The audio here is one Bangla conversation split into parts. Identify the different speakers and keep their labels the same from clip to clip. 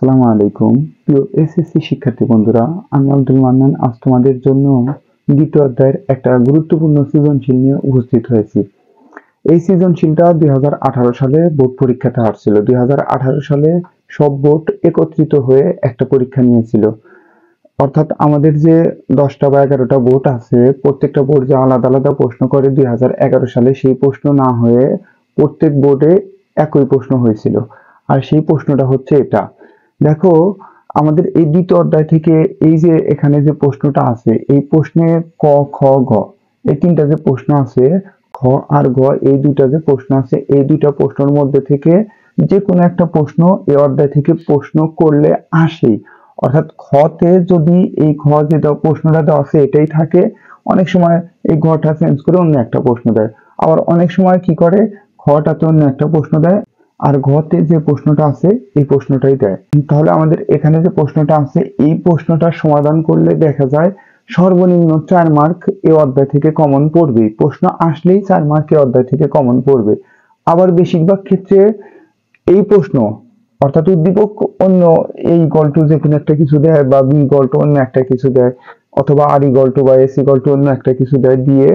Speaker 1: আসসালামু আলাইকুম প্রিয় এসএসসি শিক্ষার্থী বন্ধুরা, আমি আব্দুল মান্নান আজ তোমাদের জন্য দ্বিতীয় অধ্যায়ের একটা গুরুত্বপূর্ণ সৃজনশীল নিয়ে উপস্থিত হয়েছি। এই সৃজনশীলটা 2018 সালে বোর্ড পরীক্ষাতে আসছিল। 2018 সালে সব বোর্ড একত্রিত হয়ে একটা পরীক্ষা নিয়েছিল, অর্থাৎ আমাদের যে 10টা বা 11টা বোর্ড আছে, প্রত্যেকটা বোর্ড যে আলাদা আলাদা প্রশ্ন করে 2011 সালে, সেই প্রশ্ন না হয়ে প্রত্যেক বোর্ডে একই প্রশ্ন হয়েছিল। আর সেই প্রশ্নটা হচ্ছে এটা। দেখো, আমাদের এই দ্বিতীয় অধ্যায় থেকে এই যে এখানে যে প্রশ্নটা আছে, এই প্রশ্নে ক, খ, গ এই তিনটা যে প্রশ্ন আছে, খ আর গ এই দুইটা যে প্রশ্ন আছে, এই দুইটা প্রশ্নের মধ্যে থেকে যে কোনো একটা প্রশ্ন এই অধ্যায় থেকে প্রশ্ন করলে আসেই। অর্থাৎ খতে যদি এই খ যে প্রশ্নটা দেওয়া আছে এটাই থাকে, অনেক সময় এই ঘটা চেঞ্জ করে অন্য একটা প্রশ্ন দেয়। আবার অনেক সময় কি করে, খটাতে অন্য একটা প্রশ্ন দেয় আর ঘতে যে প্রশ্নটা আছে এই প্রশ্নটাই দেয়। তাহলে আমাদের এখানে যে প্রশ্নটা আছে এই প্রশ্নটার সমাধান করলে দেখা যায় সর্বনিম্ন 4 মার্ক এই অধ্যায় থেকে কমন পড়বে। প্রশ্ন আসলেই 4 মার্ক এই অধ্যায় থেকে কমন পড়বে। আবার বেশিরভাগ ক্ষেত্রে এই প্রশ্ন, অর্থাৎ উদ্দীপক অন্য এই গল্প যে কোনো একটা কিছু দেয়, বা বি গল্প অন্য একটা কিছু দেয়, অথবা আর ই গল্প বা এসি গল্প অন্য একটা কিছু দেয়, দিয়ে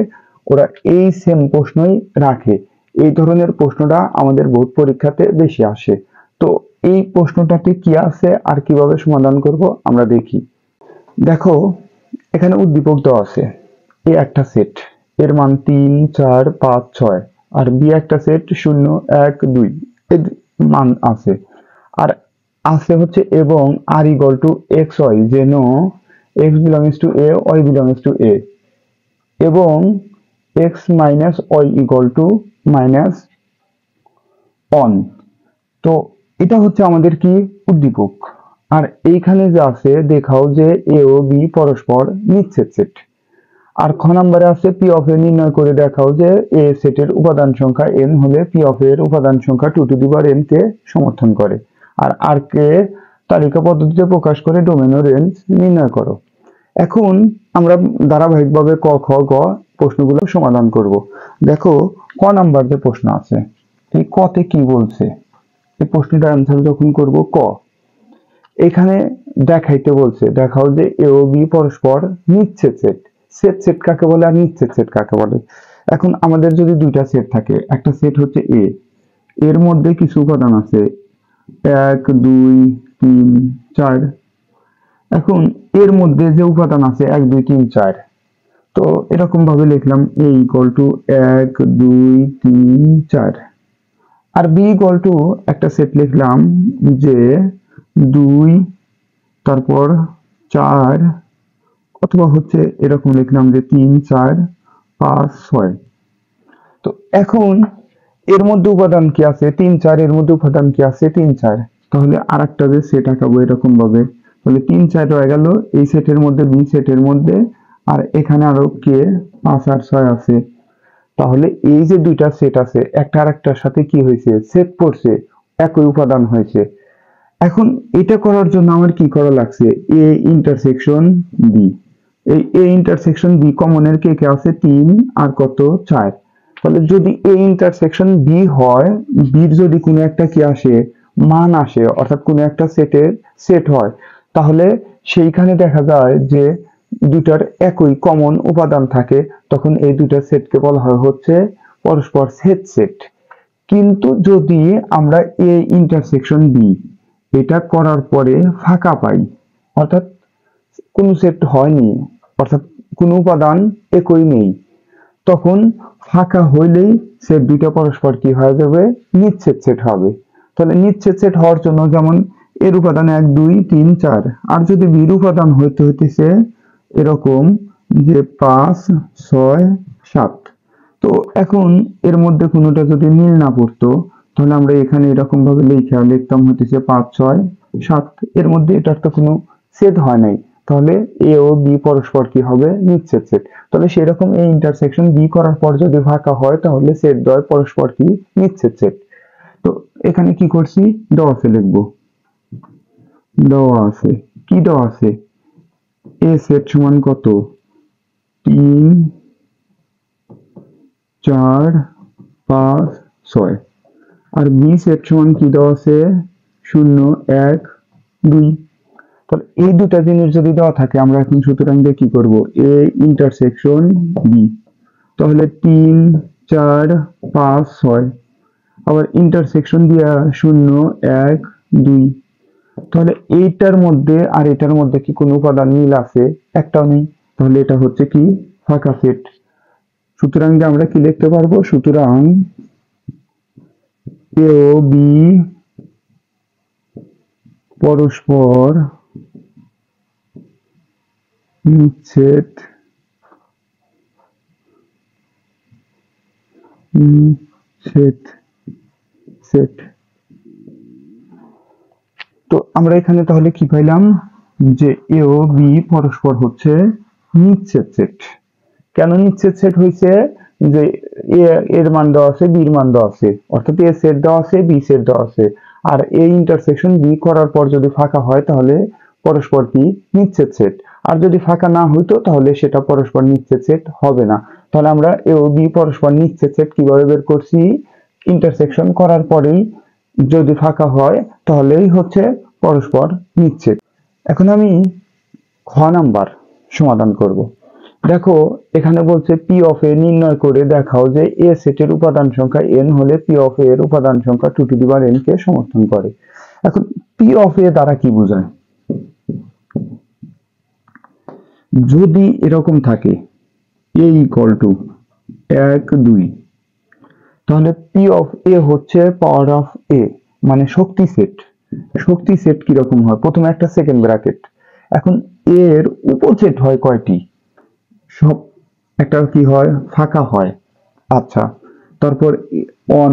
Speaker 1: ওরা এই সেম প্রশ্নই রাখে। এই ধরনের প্রশ্নটা আমাদের বোর্ড পরীক্ষাতে বেশি আসে। তো এই প্রশ্নটাতে কি আছে আর কিভাবে সমাধান করব আমরা দেখি। দেখো, এখানে উদ্দীপক দেওয়া আছে। এ একটা সেট, এর মান 3, 4, 5, 6, আর বি একটা সেট 0, 1, 2 এর মান আছে। আর আছে হচ্ছে এবং R equal to x y, যেন x belongs to A, y belongs to A, এবং x minus y equal to minus 1। তো এটা হচ্ছে আমাদের কি উদ্দীপক। আর এইখানে যে আছে, দেখাও যে এ ও বি পরস্পর নিচ্ছেদ সেট। আর খ নম্বরে আছে পি অফ এ নির্ণয় করে দেখাও যে এ সেটের উপাদান সংখ্যা n হলে পি অফ এর উপাদান সংখ্যা 2 টু দি পাওয়ার n কে সমর্থন করে। আর আর কে তালিকা পদ্ধতিতে প্রকাশ করে ডোমেন ও রেঞ্জ নির্ণয় করো। এখন আমরা ধারাবাহিকভাবে ক, খ, গ প্রশ্নগুলো সমাধান করব। দেখো, ক নাম্বার যে প্রশ্ন আছে, এই কতে কি বলছে, এই প্রশ্নটার অ্যান্সার যখন করব ক, এখানে দেখাইতে বলছে, দেখাও যে এ ও বি পরস্পর নিচ্ছেদ সেট। সেট সেট কাকে বলে আর নিচ্ছেদ সেট কাকে বলে? এখন আমাদের যদি দুইটা সেট থাকে, একটা সেট হচ্ছে এ, এর মধ্যে কিছু উপাদান আছে 1, 2, 3, 4। এখন এর মধ্যে যে উপাদান আছে 1, 2, 3, 4, তো এরকম ভাবে লিখলাম a ইকুয়াল টু 1, 2, 3, 4। আর বি ইকুয়াল টু একটা সেট লিখলাম যে 2, তারপর 4, অথবা হচ্ছে এরকম লিখলাম যে 3, 4, 5, 6। তো এখন এর মধ্যে উপাদান কি আছে 3, 4, এর মধ্যে উপাদান কি আছে 3, 4। তাহলে আরেকটা যে সেট আঁকাবো এরকম ভাবে, তাহলে 3, 4 হয়ে গেল এই সেটের মধ্যে, বি সেটের মধ্যে। আর এখানে আরো কে 5 আর 6 আছে। তাহলে এই যে দুইটা সেট আছে, একটা আরেকটার সাথে কি হয়েছে, সেট পড়ছে, একই উপাদান হয়েছে। এখন এটা করার জন্য আমার কি করা লাগছে, এ ইন্টারসেকশন বি। এই এ ইন্টারসেকশন বি কমনের কে কে আছে 3 আর কত 4। তাহলে যদি এ ইন্টারসেকশন বি হয়, বির যদি কোনো একটা কি আসে, মান আসে, অর্থাৎ কোনো একটা সেটের সেট হয়, তাহলে সেইখানে দেখা যায় যে দুটার একই কমন উপাদান থাকে, তখন এই দুটা সেটকে বলা হয় হচ্ছে পরস্পর সেট সেট। কিন্তু যদি আমরা এ ইন্টারসেকশন বি এটা করার পরে ফাঁকা পাই, অর্থাৎ কোনো সেট হয়নি, অর্থাৎ কোনো উপাদান একই নেই, তখন ফাঁকা হইলেই সেট দুইটা পরস্পর কি হয়ে যাবে, নিচ্ছেদ সেট হবে। তাহলে নিচ্ছেদ সেট হওয়ার জন্য যেমন এর উপাদান 1, 2, 3, 4, আর যদি বির উপাদান হইতেছে এরকম যে 5, 6, 7। তো এখন এর মধ্যে কোনোটা যদি মিল না পড়তো, তাহলে আমরা এখানে এরকম ভাবে লিখতাম হইতেছে 5, 6, 7, এর মধ্যে এটার তো কোনো সেট হয় নাই, তাহলে এ ও বি পরস্পর কি হবে, নিচ্ছেদ সেট। তাহলে সেরকম এই ইন্টারসেকশন বি করার পর যদি ফাঁকা হয়, তাহলে সেট দ্বয় পরস্পর কি, নিচ্ছেদ সেট। তো এখানে কি করছি, দেওয়া আছে লিখবো, দেওয়া আছে কি, দেওয়া আছে এ সেট সমান কত 3, 4, 5, 6। আর বি সেট সমান কি দেওয়া আছে 0, 1, 2। তাহলে এই দুটা জিনিস যদি দেওয়া থাকে আমরা এখন সুতরাং দিয়ে কি করব, এ ইন্টারসেকশন বি, তাহলে 3 4 5 6, আবার ইন্টারসেকশন দিয়া 0 1 2, তাহলে এইটার মধ্যে আর এটার মধ্যে কি কোনো উপাদান মিল আছে? একটাও নেই, তাহলে এটা হচ্ছে কি ফাঁকা সেট। সুতরাং যে আমরা কি লিখতে পারবো, সুতরাং এ ও বি পরস্পর নিচ্ছেদ সেট সেট। তো আমরা এখানে তাহলে কি পাইলাম, যে এ ও বি পরস্পর হচ্ছে নিচ্ছেদ সেট। কেন নিচ্ছেদ সেট হয়েছে, যে এর মান দেওয়া আছে, বির মান দেওয়া আছে, অর্থাৎ এ সেট দেওয়া আছে, বি সেট দেওয়া আছে, আর এই ইন্টারসেকশন বি করার পর যদি ফাঁকা হয় তাহলে পরস্পর কি নিচ্ছেদ সেট, আর যদি ফাঁকা না হইতো তাহলে সেটা পরস্পর নিচ্ছেদ সেট হবে না। তাহলে আমরা এ ও বি পরস্পর নিচ্ছেদ সেট কিভাবে বের করছি, ইন্টারসেকশন করার পরেই যদি ফাঁকা হয় তাহলেই হচ্ছে পরস্পর নিচ্ছেদ। এখন আমি খ নাম্বার সমাধান করব। দেখো এখানে বলছে পি অফ এ নির্ণয় করে দেখাও যে এ সেটের উপাদান সংখ্যা n হলে পি অফ এর উপাদান সংখ্যা 2n কে সমর্থন করে। এখন পি অফ এ দ্বারা কি বোঝায়, যদি এরকম থাকে a ইকুয়াল টু 1 2, তাহলে পি অফ এ হচ্ছে পাওয়ার অফ এ, মানে শক্তি সেট। শক্তি সেট কিরকম হয়, প্রথমে একটা সেকেন্ড ব্র্যাকেট, এখন এর উপসেট হয় কয়টি, সব একটা কি হয় ফাঁকা হয়। আচ্ছা, তারপর অন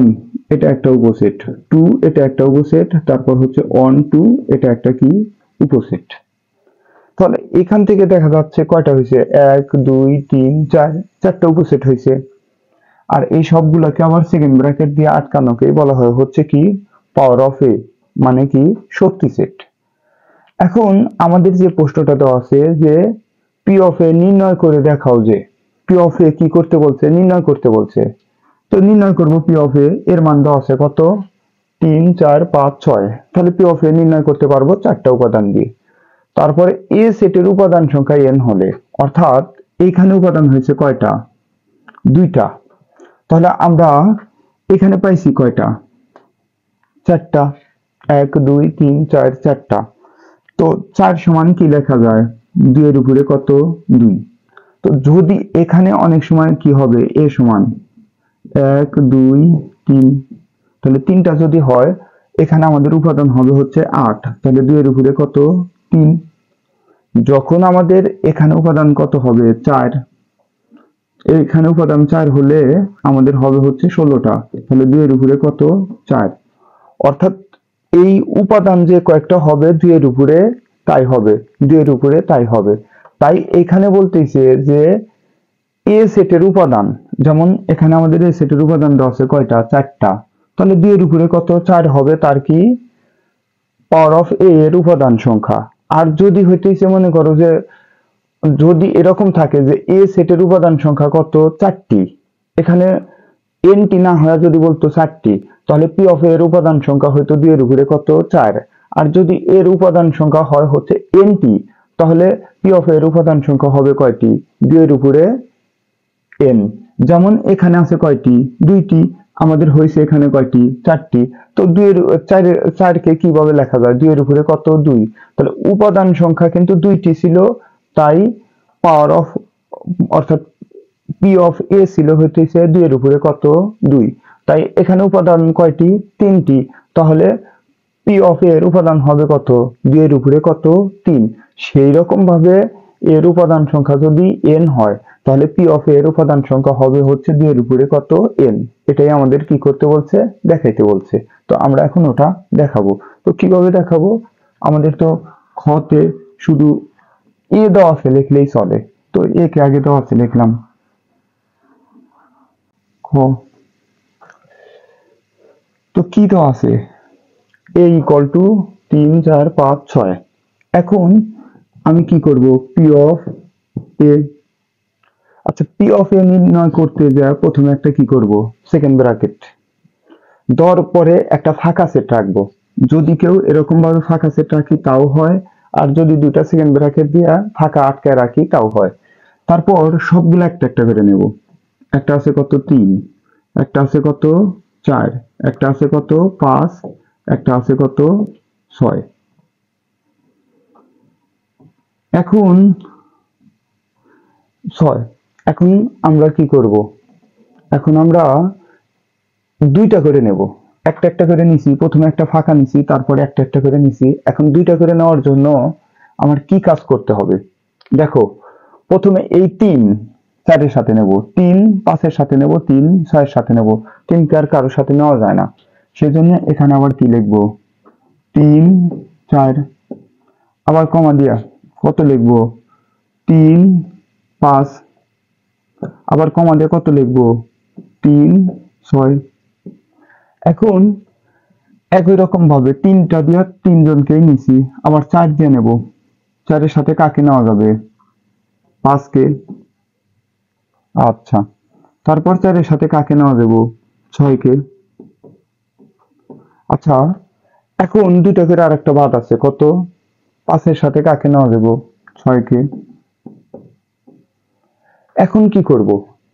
Speaker 1: এটা একটা উপসেট, 2 এটা একটা উপসেট, তারপর হচ্ছে অন 2 এটা একটা কি উপসেট। তাহলে এখান থেকে দেখা যাচ্ছে কয়টা হয়েছে, 1 2 3 4, চারটা উপসেট হয়েছে। আর এই সবগুলোকে আবার সেকেন্ড ব্র্যাকেট দিয়ে আটকানোকে বলা হয় হচ্ছে কি পাওয়ার অফ এ, মানে কি শক্তি সেট। এখন আমাদের যে প্রশ্নটা দেওয়া আছে যে পি অফ এ নির্ণয় করে দেখাও, যে পি অফ এ কি করতে বলছে, নির্ণয় করতে বলছে। তো নির্ণয় করব পি অফ এ, এর মান দেওয়া আছে কত 3 4 5 6, তাহলে পি অফ এ নির্ণয় করতে পারবো চারটা উপাদান দিয়ে। তারপরে এ সেটের উপাদান সংখ্যা n হলে, অর্থাৎ এইখানে উপাদান হয়েছে কয়টা, দুইটা, তাহলে আমরা এখানে পাইছি কয়টা, চারটা, 1 2 3 4 চারটা। তো 4 সমান কি লেখা যায়, 2 এর উপরে কত 2। তো যদি এখানে অনেক সময় কি হবে এ সমান 1 2 3, তাহলে তিনটা যদি হয় এখানে আমাদের উপাদান হবে হচ্ছে 8, তাহলে 2 এর উপরে কত 3। যখন আমাদের এখানে উপাদান কত হবে 4, এখানে উপাদান 4 হলে আমাদের হবে হচ্ছে 16টা, তাহলে 2 এর উপরে কত 4। অর্থাৎ এই উপাদান যে কয়েকটা হবে 2 এর উপরে তাই হবে, 2 এর উপরে তাই হবে। তাই এখানে বলতেছে যে এ সেটের উপাদান, যেমন এখানে আমাদের এ সেটের উপাদান দেওয়া আছে কয়টা, চারটা, তাহলে 2 এর উপরে কত 4 হবে, তার কি পাওয়ার অফ এ এর উপাদান সংখ্যা। আর যদি হইতেছে মনে করো যে যদি এরকম থাকে যে এ সেটের উপাদান সংখ্যা কত 4টি, এখানে এনটি না হয় যদি বলতো 4টি, তাহলে পি অফ এর উপাদান সংখ্যা হয়তো 2 এর উপরে কত 4। আর যদি এর উপাদান সংখ্যা হয় হচ্ছে এনটি, তাহলে পি অফ এর উপাদান সংখ্যা হবে কয়টি, 2 এর উপরে n। যেমন এখানে আছে কয়টি, দুইটি, আমাদের হয়েছে এখানে কয়টি, চারটি। তো 2 এর 4 কে কিভাবে লেখা যায়, 2 এর উপরে কত 2, তাহলে উপাদান সংখ্যা কিন্তু দুইটি ছিল, তাই পাওয়ার অফ, অর্থাৎ পি অফ এ ছিল হইতেছে 2 এর উপরে কত 2, তাই এখানে উপাদান কয়টি, তিনটি, তাহলে পি অফ এর উপাদান হবে কত 2 এর উপরে কত 3। সেই রকম ভাবে এর উপাদান সংখ্যা যদি n হয় তাহলে পি অফ এর উপাদান সংখ্যা হবে হচ্ছে 2 এর উপরে কত n। এটাই আমাদের কি করতে বলছে, দেখাইতে বলছে। তো আমরা এখন ওটা দেখাবো। তো কিভাবে দেখাবো, আমাদের তো খতে শুধু এ দেওয়া আছে লিখলেই চলে, তো এ কে আগে দেওয়া আছে লিখলাম খ। তো কি দেওয়া আছে, a ইকুয়াল টু 3 4 5 6। এখন আমি কি করব, পি অফ এ, আচ্ছা পি অফ এ নির্ণয় করতে যা প্রথমে একটা কি করব সেকেন্ড ব্র্যাকেট দেওয়ার পরে একটা ফাঁকা সেট রাখবো। যদি কেউ এরকম ভাবে ফাঁকা সেট রাখি তাও হয়, আর যদি দুইটা সেকেন্ড ব্র্যাকেট দিয়ে ফাঁকা আটকায় রাখি তাও হয়। তারপর সবগুলো একটা একটা করে নেব। একটা আছে কত 3, একটা আছে কত 4, একটা আছে কত 5, একটা আছে কত 6। এখন 6, এখন আমরা কি করব? এখন আমরা দুইটা করে নেব। একটা একটা করে নিছি, প্রথমে একটা ফাঁকা নিছি, তারপরে একটা একটা করে নিছি। এখন দুইটা করে নেওয়ার জন্য আমার কি কাজ করতে হবে? দেখো, প্রথমে এই 3 4 এর সাথে নেব, 3 5 এর সাথে নেব, 3 6 এর সাথে নেব। 3 কে আর কারোর সাথে নেওয়া যায় না, সেজন্য এখানে আবার কি লিখব? 3 4, আবার কমা দিয়া কত লিখব? 3 5, আবার কমা দিয়ে কত লিখব? 3 6। এখন একই রকম ভাবে 3টা দিয়ে 3 জনকেই নিছি, আবার 4 দিয়ে নেব। 4 এর সাথে কাকে নেওয়া যাবে? 5 কে। আচ্ছা, তারপর 4 এর সাথে কাকে নেওয়া যাব? 6 কে। আচ্ছা, এখন দুইটা করে আরেকটা বাদ আছে, কত? 5 এর সাথে কাকে নেওয়া যাব? 6 কে। এখন কি করব?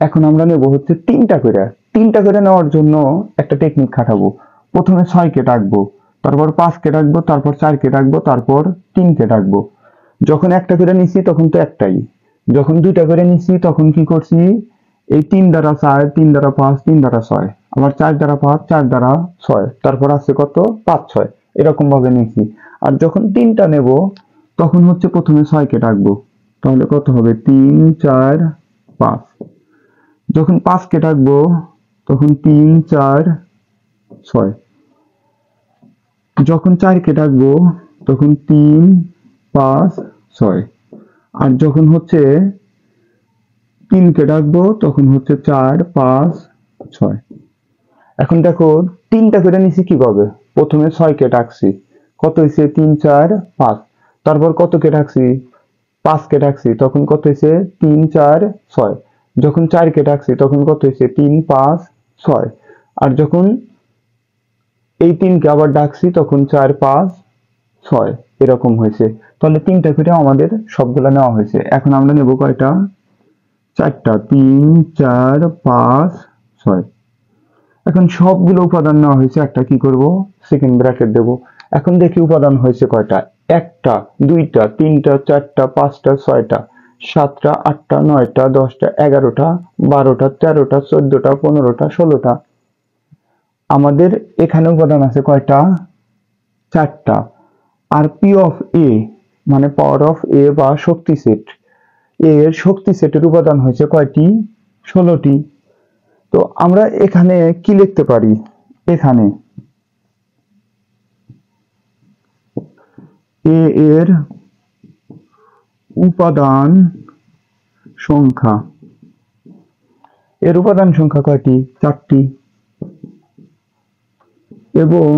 Speaker 1: এখন আমরা নেব হচ্ছে 3টা করে। 3টা করে নেওয়ার জন্য একটা টেকনিক খাটাবো। প্রথমে 6 কে ডাকবো, তারপর 5 কে ডাকবো, তারপর 4 কে ডাকবো, তারপর 3 কে ডাকবো। যখন একটা করে নিছি তখন তো একটাই, যখন দুইটা করে নিছি তখন কি করছি? এই 3 দ্বারা 4, 3 দ্বারা 5, 3 দ্বারা 6, আবার 4 দ্বারা 5, 4 দ্বারা 6, তারপর আছে কত? 5 6, এরকম ভাবে নিছি। আর যখন 3টা নেব তখন হচ্ছে প্রথমে 6 কে ডাকবো, তাহলে কত হবে? 3 4 5। যখন 5 কে ডাকবো তখন 3 4 6। যখন 4 কে ডাকবো তখন 3 5 6। আর যখন হচ্ছে 3 কে ডাকবো তখন হচ্ছে 4 5 6। এখন দেখো, 3টা করে নিছি কিভাবে? প্রথমে 6 কে ডাকছি, কত হয়েছে? 3 4 5। তারপর কত কে ডাকছি? 5 কে ডাকছি, তখন কত হয়েছে? 3 4 6। যখন 4 কে ডাকছি তখন কত হয়েছে? 3 5 6। আর যখন এই 3 কে আবার ডাকছি তখন 4 5 6, এরকম হয়েছে। তাহলে 3টা করে আমাদের সবগুলা নেওয়া হয়েছে। এখন আমরা নেব কয়টা? 4টা, 3 4 5 6। এখন সবগুলো উপাদান নেওয়া হয়েছে, একটা কি করব? সেকেন্ড ব্র্যাকেট দেব। এখন দেখি উপাদান হয়েছে কয়টা? একটা, দুইটা, তিনটা, চারটা, পাঁচটা, ছয়টা, সাতটা, আটটা, নয়টা, 10টা, 11টা, 12টা, 13টা, 14টা, 15টা, 16টা। আমাদের এখানে উপাদান আছে কয়টা? 4টা। আর পি অফ এ মানে পাওয়ার অফ এ বা শক্তি সেট, এর শক্তি সেটের উপাদান হয়েছে কয়টি? 16টি। তো আমরা এখানে কি লিখতে পারি? এখানে এ এর উপাদান সংখ্যা, এর উপাদান সংখ্যা কয়টি? 4টি। এবং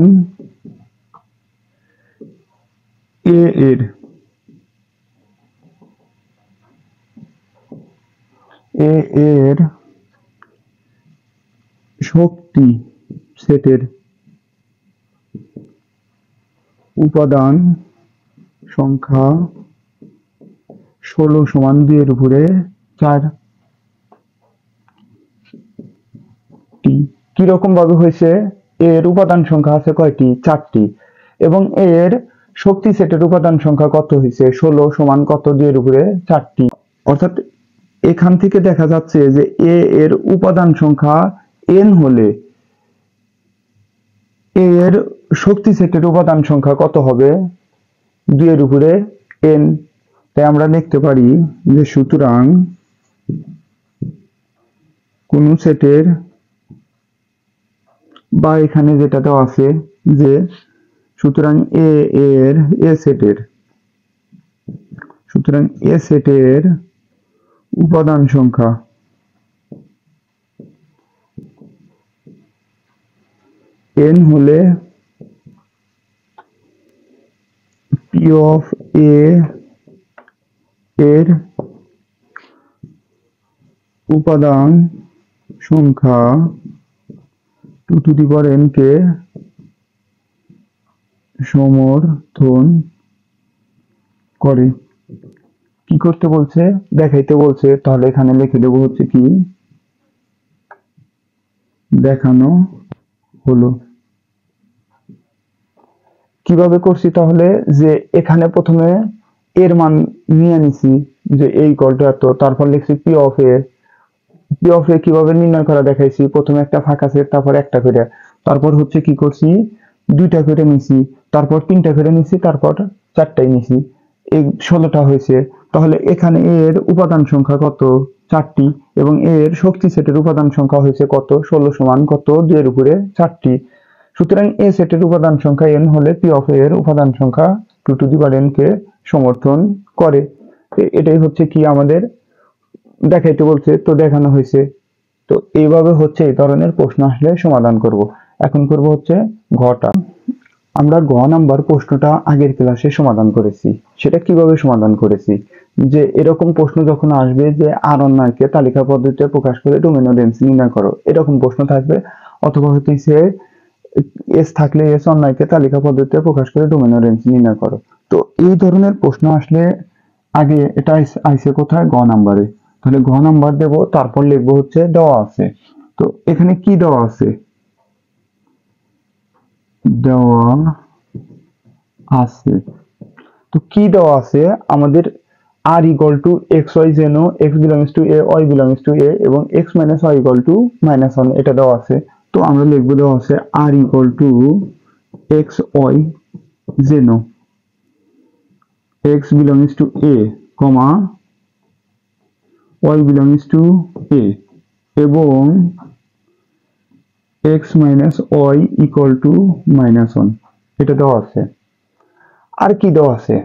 Speaker 1: এ এর এ এর শক্তি সেটের উপাদান সংখ্যা 16 সমান 2 এর উপরে 4টি। কিরকম ভাবে হয়েছে? এর উপাদান সংখ্যা আছে কয়টি? 4টি। এবং এর শক্তি সেটের উপাদান সংখ্যা কত হয়েছে? 16 সমান কত? 2 এর উপরে 4টি। অর্থাৎ এখান থেকে দেখা যাচ্ছে যে এ এর উপাদান সংখ্যা n হলে এর শক্তি সেটের উপাদান সংখ্যা কত হবে? 2 এর উপরে n। তাই আমরা লিখতে পারি যে সুতরাং কোন সেটের, বা এখানে যেটা দেওয়া আছে যে সুতরাং এ এর এ সেটের, সুতরাং এ সেটের উপাদান সংখ্যা n হলে পি অফ এ এর উপাদান সংখ্যা 2 টু দি পাওয়ার n কে সমর্থন করে। কি করতে বলছে? দেখাইতে বলছে। তাহলে এখানে লিখে দেবো হচ্ছে কি দেখানো হলো। কিভাবে করছি তাহলে? যে এখানে প্রথমে এর মান নিয়ে নিছি, যে এই ইকুয়াল টু এত, তারপর লিখছি P of A. P of A কিভাবে নির্ণয় করা দেখাইছি, প্রথমে একটা ফাঁকা সেট, তারপর একটা করে, তারপর হচ্ছে কি করছি দুইটা করে নিছি, তারপর তিনটা করে নিছি, তারপর চারটাই নিছি, এই 16টা হয়েছে। তাহলে এখানে এর উপাদান সংখ্যা কত? 4টি। এবং এর শক্তি সেটের উপাদান সংখ্যা হয়েছে কত? 16 সমান কত? 2 এর উপরে 4টি। সুতরাং এ সেটের উপাদান সংখ্যা n হলে পি অফ এর উপাদান সংখ্যা 2 টু দি পাওয়ার n কে সমর্থন করে। এটাই হচ্ছে কি আমাদের দেখাইতে বলছে, তো দেখানো হয়েছে। তো এইভাবে হচ্ছে এই ধরনের প্রশ্ন আসলে সমাধান করব। এখন করব হচ্ছে ঘটা। আমরা গ নাম্বার প্রশ্নটা আগের ক্লাসে সমাধান করেছি। সেটা কিভাবে সমাধান করেছি? যে এরকম প্রশ্ন যখন আসবে যে আর অন্যকে তালিকা পদ্ধতিতে প্রকাশ করে ডোমেইন রেঞ্জ নির্ণয় করো, এরকম প্রশ্ন থাকবে। অথবা হইতেছে এস থাকলে এস অন্যকে তালিকা পদ্ধতিতে প্রকাশ করে ডোমেইন রেঞ্জ নির্ণয় করো। তো এই ধরনের প্রশ্ন আসলে আগে এটা আইসে কোথায়? গ নাম্বারে। তাহলে ঘ নাম্বার দেব, তারপর লিখবো হচ্ছে দেওয়া আছে। তো এখানে কি দেওয়া আছে? দেওয়া আছে। তো কি দেওয়া আছে আমাদের? r equal to xy যেন x belongs to a, y belongs to a এবং x minus y equal to -1 এটা দেওয়া আছে। তো আমরা লিখবো দেওয়া আছে r equal to xy যেন x belongs to a, y belongs to a এবং x minus y equal to -1 এটা দেওয়া আছে। আর কি দেওয়া আছে?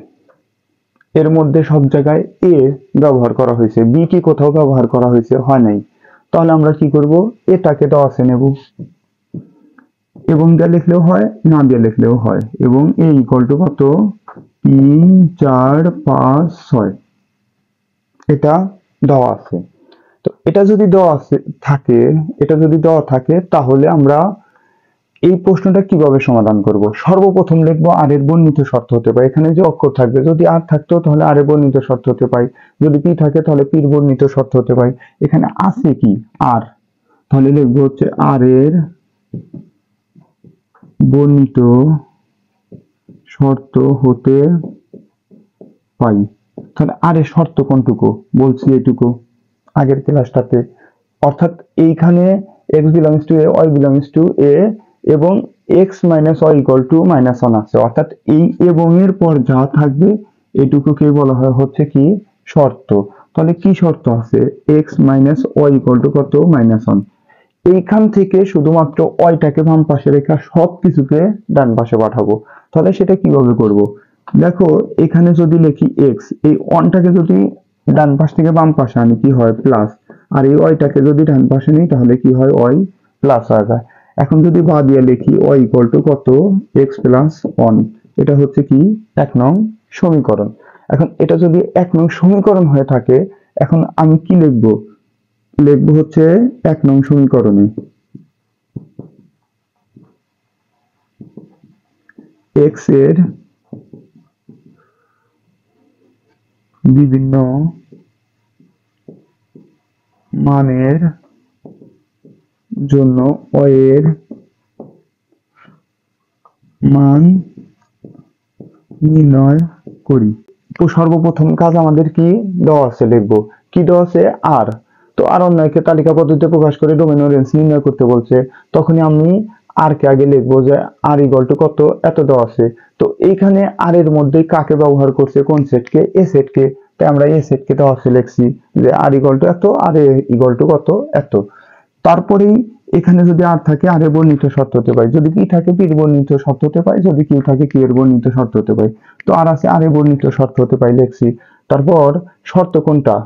Speaker 1: এর মধ্যে সব জায়গায় এ ব্যবহার করা হয়েছে, বি কি কোথাও ব্যবহার করা হয়েছে? হয় নাই। তাহলে আমরা কি করব? এটাকে দেওয়া আছে নেব, এবং দিয়ে লিখলেও হয়, না দিয়ে লিখলেও হয়। এবং এ ইকুয়াল টু কত? 3 4 5 6 এটা দেওয়া আছে। তো এটা যদি দেওয়া আছে থাকে, এটা যদি দেওয়া থাকে, তাহলে আমরা এই প্রশ্নটা কিভাবে সমাধান করব? সর্বপ্রথম লিখবো আর এর বর্ণিত শর্ত হতে পারে। এখানে যে অক্ষর থাকবে, যদি আর থাকতো তাহলে আর এর বর্ণিত শর্ত হতে পারে, যদি পি থাকে তাহলে পির বর্ণিত শর্ত হতে পারে। এখানে আছে কি? আর। তাহলে লিখবো হচ্ছে আর এর বর্ণিত শর্ত হতে পাই। তাহলে আর এর শর্ত কোনটুকু? বলছি এইটুকু আগের ক্লাসটাতে। অর্থাৎ এইখানে x belongs to a, y belongs to a এবং x minus y equal to -1 আছে। অর্থাৎ এই এবং এর পর যা থাকবে এটুকুকে বলা হয় হচ্ছে কি? শর্ত। তাহলে কি শর্ত আছে? x minus y equal to কত? -1। এইখান থেকে শুধুমাত্র ওয়াইটাকে বাম পাশে রেখে সব কিছুকে ডান পাশে পাঠাবো। তাহলে সেটা কিভাবে করব? দেখো এখানে যদি লিখি x, এই ওয়ানটাকে যদি ডান পাশ থেকে বাম পাশে আনি কি হয়? প্লাস। আর এই ওয়াইটাকে যদি ডান পাশে নিই তাহলে কি হয়? ওয়াই প্লাস হয়ে যায়। এখন যদি বা দিয়ে লিখি ওয়াই ইকুয়াল টু কত? x plus 1। এটা হচ্ছে কি? 1 নং সমীকরণ। এখন এটা যদি 1 নং সমীকরণ হয়ে থাকে, এখন আমি কি লিখবো? লিখবো হচ্ছে 1 নং সমীকরণে x এর বিভিন্ন মানের জন্য y এর মান নির্ণয় করি। তো সর্বপ্রথম কাজ আমাদের কি দেওয়া আছে? লিখবো কি দেওয়া আছে? আর। তো আর অন্যকে তালিকা পদ্ধতিতে প্রকাশ করে ডোমেইন রেঞ্জ নির্ণয় করতে বলছে। তখনই আমি আর কে আগে লিখবো যে আর ইকুয়াল টু কত? এত দেওয়া আছে। তো এইখানে আর এর মধ্যে কাকে ব্যবহার করছে? কোন সেটকে? এ সেটকে। তাই আমরা এ সেটকে দেওয়া আছে লিখছি যে আর ইকুয়াল টু এত, আর এ ইকুয়াল টু কত? এত। তারপরেই এখানে যদি আর থাকে আর এর বর্ণিত শর্ত হতে পারে, যদি পি থাকে পির বর্ণিত শর্ত হতে পারে, যদি কিউ থাকে কিউ এর বর্ণিত শর্ত হতে পারে। তো আর আছে আর এর বর্ণিত শর্ত হতে পারে লিখছি। তারপর শর্ত কোনটা?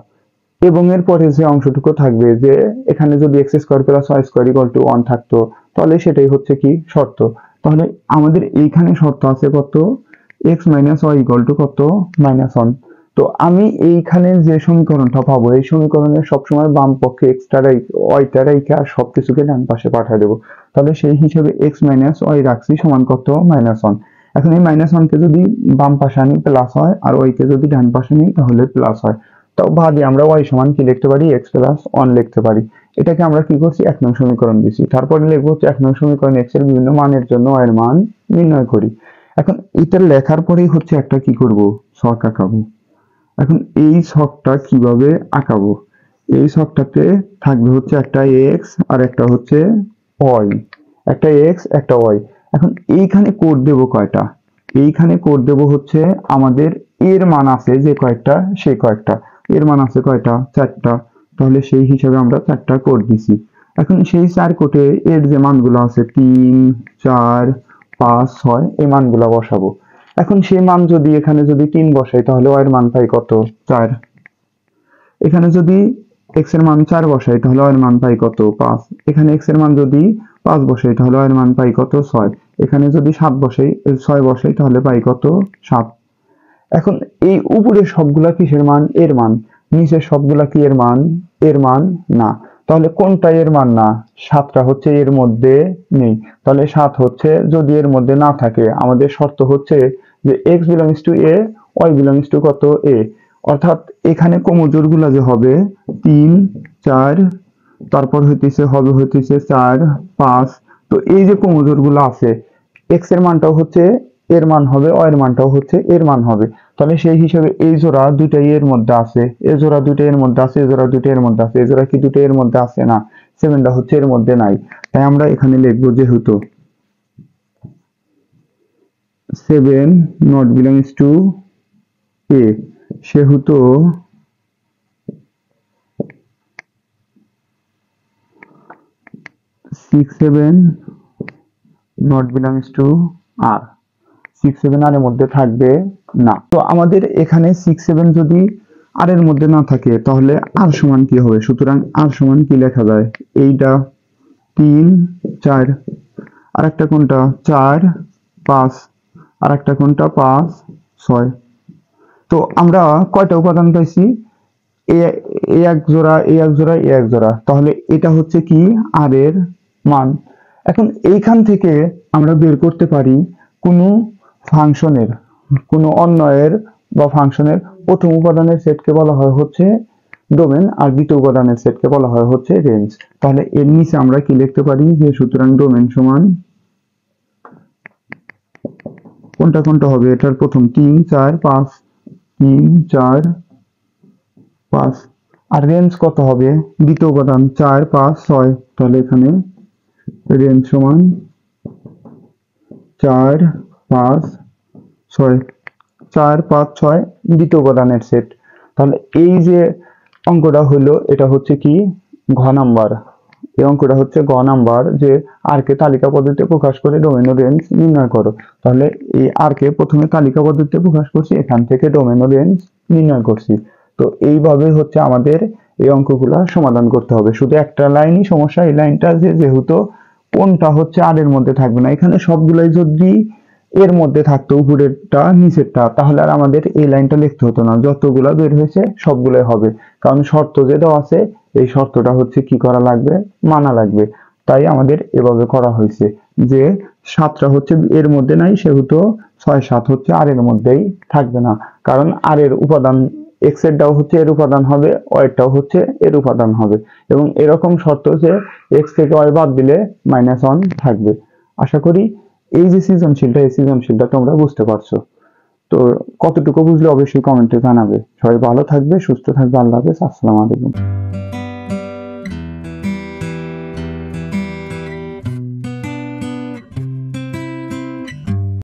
Speaker 1: এবং এর পরে যে অংশটুকু থাকবে, যে এখানে যদি x square plus y square equal to 1 থাকতো, তাহলে সেটাই হচ্ছে কি? শর্ত। তাহলে আমাদের এইখানে শর্ত আছে কত? X minus y equal to কত? -1। তো আমি এইখানে যে সমীকরণটা পাবো, এই সমীকরণের সবসময় বাম পক্ষে এক্সটা ওয়াইটা রেখে আর সবকিছুকে ডান পাশে পাঠিয়ে দেবো। তাহলে সেই হিসেবে এক্স মাইনাস ওয়াই রাখছি সমান কত? -1। এখন এই -1 কে যদি বাম পাশে আনি প্লাস হয়, আর y কে যদি ডান পাশে নিই তাহলে প্লাস হয়। তো ভাবি আমরা y সমান কি লিখতে পারি, x প্লাস 1 লিখতে পারি। এটাকে আমরা কি করছি, 1 নং সমীকরণ দিছি। তারপরে লিখবো হচ্ছে 1 নং সমীকরণ x এর বিভিন্ন মানের জন্য y এর মান নির্ণয় করি। এখন এটা লেখার পরেই হচ্ছে একটা কি করব, ছক আঁকাবো। এখন এই ছকটা কিভাবে আঁকাবো, এই ছকটাতে থাকবে হচ্ছে একটা x আর একটা হচ্ছে y, একটা x একটা y। এখন এইখানে কোড দেব কয়টা, এইখানে কোড দেব হচ্ছে আমাদের এর মান আছে যে কয়েকটা, সেই কয়েকটা এর মান আছে কয়টা, 4টা। তাহলে সেই হিসাবে আমরা 4টা কোড দিছি। এখন সেই 4 কোডে এর যে মানগুলো আছে 3 4 5 6 এই মানগুলো বসাবো। এখন সেই মান যদি এখানে যদি 3 বসাই তাহলে y এর মান পাই কত, 4। এখানে যদি x এর মান 4 বসাই তাহলে y এর মান পাই কত, 5। এখানে x এর মান যদি 5 বসাই তাহলে y এর মান পাই কত, 6। এখানে যদি 7 বসাই 6 বসাই তাহলে পাই কত, 7। এখন এই উপরের সবগুলা কিসের মান, এর মান। নিচের সবগুলা কি এর মান, এর মান না। তাহলে কোনটা এর মান না, 7টা হচ্ছে এর মধ্যে নেই। তাহলে 7 হচ্ছে যদি এর মধ্যে না থাকে, আমাদের শর্ত হচ্ছে যে x belongs to a, y belongs to কত, a। অর্থাৎ এখানে ক্রমজোড় গুলা যে হবে 3 4, তারপর হইতেছে 4 5। তো এই যে ক্রমজোড় গুলো আছে, x এর মানটাও হচ্ছে এর মান হবে, y এর মানটাও হচ্ছে এর মান হবে। তাহলে সেই হিসেবে এই জোড়া দুইটাই এর মধ্যে আছে, এই জোড়া দুইটাই এর মধ্যে আছে, এই জোড়া দুইটাই এর মধ্যে আছে। এই জোড়া কি দুইটাই এর মধ্যে আছে না, 7টা হচ্ছে এর মধ্যে নাই। তাই আমরা এখানে লিখবো যেহেতু 7 not belongs to a, সেহেতু 6 7 not belongs to r, 6 7 আর এর মধ্যে থাকবে না। তো আমাদের এখানে 6 7 যদি আর এর মধ্যে না থাকে তাহলে আর সমান কি হবে, সুতরাং আর সমান কি লেখা যায়, এইটা 3 4, আর একটা কোনটা 4 5, আর একটা কোনটা 5 6। তো আমরা কয়টা উপাদান পাইছি, এ এক জোড়া, এ এক জোড়া, এ এক জোড়া। তাহলে এটা হচ্ছে কি আর এর মান। এখন এইখান থেকে আমরা বের করতে পারি কোনো ফাংশনের, কোনো অন্বয়ের বা ফাংশনের প্রথম উপাদানের সেটকে বলা হয় হচ্ছে ডোমেন, আর দ্বিতীয় উপাদানের সেটকে বলা হয় হচ্ছে রেঞ্জ। তাহলে এর নিচে আমরা কি লিখতে পারি, যে সুতরাং ডোমেন সমান কোনটা কোনটা হবে, এটার প্রথম 3 4 5, 3 4 5। আর রেঞ্জ কত হবে, দ্বিতীয় উপাদান 4 5 6। তাহলে এখানে রেঞ্জ সমান 4 5 6, 4 5 6 দ্বিতীয় উপাদানের সেট। তাহলে এই যে অঙ্কটা হলো এটা হচ্ছে কি ঘ নাম্বার, এই অঙ্কটা হচ্ছে গ নাম্বার, যে আর কে তালিকা পদ্ধতিতে প্রকাশ করে ডোমেন ও রেঞ্জ নির্ণয় করো। তাহলে এই আর কে প্রথমে তালিকা পদ্ধতিতে প্রকাশ করছি, এখান থেকে ডোমেন ও রেঞ্জ নির্ণয় করছি। তো এইভাবে হচ্ছে আমাদের এই অঙ্কগুলা সমাধান করতে হবে। শুধু একটা লাইনই সমস্যা, এই লাইনটা যেহেতু কোনটা হচ্ছে আর এর মধ্যে থাকবে না, এখানে সবগুলাই যদি এর মধ্যে থাকতো উপরেরটা নিচেরটা, তাহলে আর আমাদের এই লাইনটা লিখতে হতো না, যতগুলা বের হয়েছে সবগুলাই হবে। কারণ শর্ত যে দেওয়া আছে এই শর্তটা হচ্ছে কি করা লাগবে, মানা লাগবে। তাই আমাদের এভাবে করা হয়েছে যে 7টা হচ্ছে এর মধ্যে নাই, সেহেতু 6 7 হচ্ছে আর এর মধ্যেই থাকবে না। কারণ আর এর উপাদান x এরটাও হচ্ছে এর উপাদান হবে, y এরটাও হচ্ছে এর উপাদান হবে। এবং এরকম শর্ত যে x থেকে y বাদ দিলে -1 থাকবে। আশা করি এই যে সৃজনশীলটা, এই সৃজনশীলটা তোমরা বুঝতে পারছো। তো কতটুকু বুঝলে অবশ্যই কমেন্টে জানাবে। সবাই ভালো থাকবে, সুস্থ থাকবে। আল্লাহ হাফেজ, আসসালামু আলাইকুম।